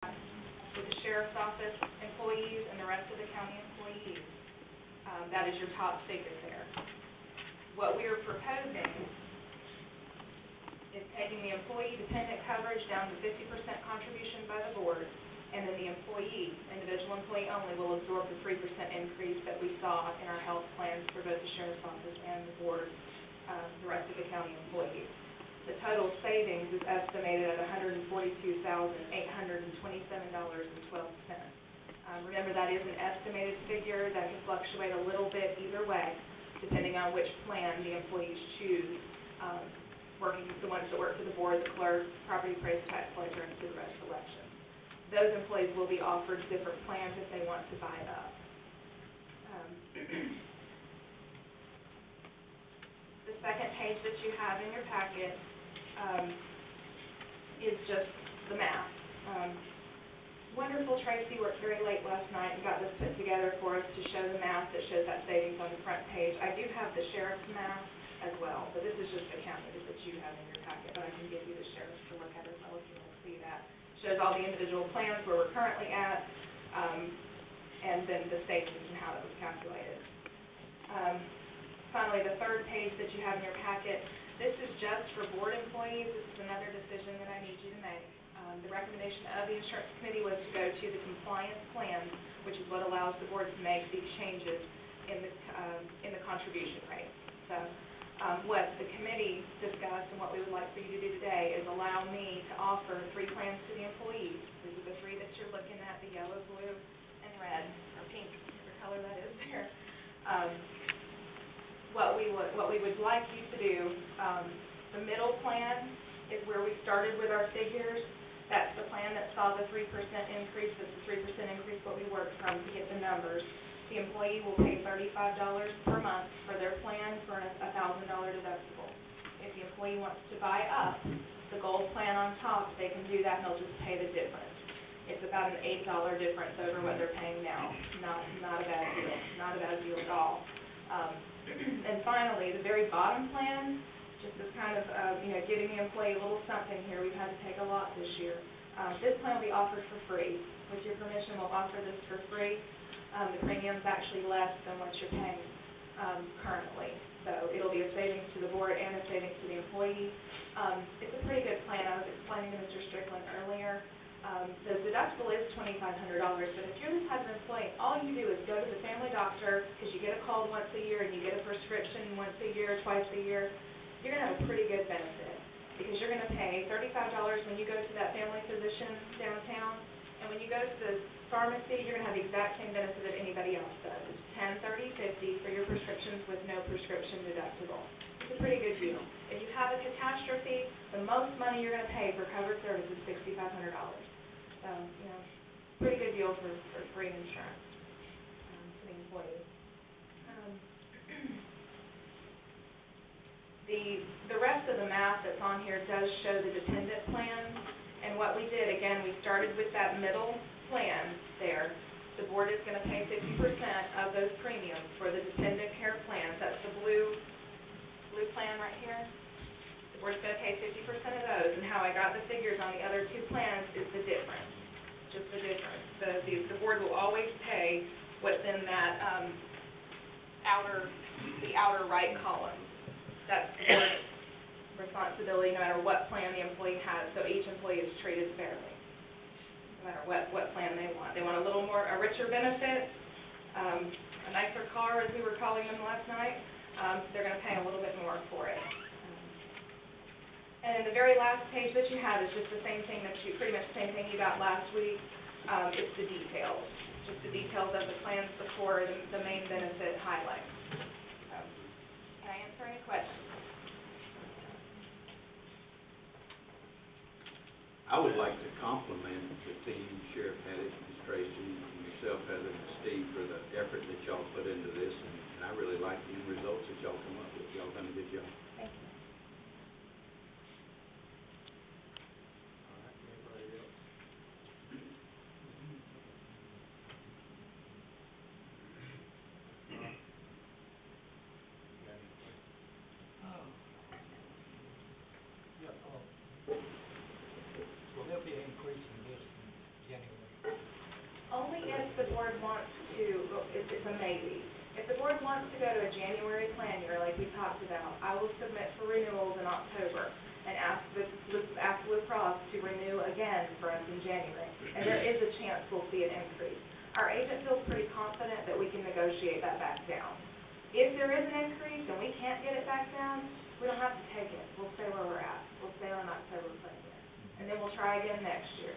with the sheriff's office employees and the rest of the county employees. That is your top figure there. What we are proposing is taking the employee dependent coverage down to 50% contribution by the board, and then the employee, individual employee only, will absorb the 3% increase that we saw in our health plans for both the sheriff's office and the board, the rest of the county employees. The total savings is estimated at $142,827.12. Remember, that is an estimated figure that can fluctuate a little bit either way, depending on which plan the employees choose, working the ones that work for the board, the clerk, property appraiser, tax collector, and supervisor election. Those employees will be offered different plans if they want to buy up. The second page that you have in your packet is just the math. Wonderful Tracy worked very late last night and got this put together for us to show the math that shows that savings on the front page. I do have the sheriff's math as well, but this is just the county that you have in your packet, but I can give you the sheriff's to look at as well if you want to see that. Shows all the individual plans where we're currently at, and then the savings and how that was calculated. Finally, the third page that you have in your packet, this is just for board employees. This is another decision that I need you to make. The recommendation of the insurance committee was to go to the compliance plan, which is what allows the board to make these changes in the contribution rate. So what the committee discussed and what we would like for you to do today is allow me to offer 3 plans to the employees. These are the 3 that you're looking at, the yellow, blue, and red, or pink, whatever color that is there. What we would like you to do, the middle plan is where we started with our figures. That's the plan that saw the 3% increase. That's the 3% increase what we worked from to get the numbers. The employee will pay $35 per month for their plan for a $1,000 deductible. If the employee wants to buy up the gold plan on top, they can do that and they'll just pay the difference. It's about an $8 difference over what they're paying now. Not a bad deal. Not a bad deal at all. And finally, the very bottom plan, just as kind of, giving the employee a little something here. We've had to take a lot this year. This plan will be offered for free. With your permission, we'll offer this for free. The premium is actually less than what you're paying currently. So it'll be a savings to the board and a savings to the employee. It's a pretty good plan. I was explaining to Mr. Strickland earlier. The deductible is $2,500, but if you're the type of employee, all you do is go to the family doctor because you get a call once a year and you get a prescription once a year, twice a year, you're going to have a pretty good benefit because you're going to pay $35 when you go to that family physician downtown, and when you go to the pharmacy, you're going to have the exact same benefit that anybody else does. It's $10, $30, $50 for your prescriptions with no prescription deductible. It's a pretty good deal. If you have a catastrophe, the most money you're going to pay for covered service is $6,500. So, pretty good deal for free insurance to the employees. The rest of the math that's on here does show the dependent plans, and what we did, again, we started with that middle plan there. The board is going to pay 50% of those premiums for the dependent care plans. That's the blue plan right here. The board's going to pay 50% of those, and how I got the figures on the other 2 plans is the difference, just the difference. The board will always pay what's in that the outer right column. That's the board's responsibility no matter what plan the employee has, so each employee is treated fairly, no matter what plan they want. They want a richer benefit, a nicer car, as we were calling them last night, they're going to pay a little bit more for it. And then the very last page that you have is just the same thing pretty much the same thing you got last week. It's the details, just the details of the plans before the main benefit highlights. Can I answer any questions? I would like to compliment the team, Sheriff Haddock, Ms. Tracy, and yourself, Heather, and Steve, for the effort that y'all put into this, and I really like the results that y'all come up with. Y'all done a good job. Thank you. All right, anybody else? You got any questions? Yeah, so there'll be an increase in this in the board wants to, well, it's a maybe. If the board wants to go to a January plan year like we talked about, I will submit for renewals in October and ask Blue Cross to renew again for us in January. And there is a chance we'll see an increase. Our agent feels pretty confident that we can negotiate that back down. If there is an increase and we can't get it back down, we don't have to take it. We'll stay where we're at. We'll stay on October plan year. And then we'll try again next year.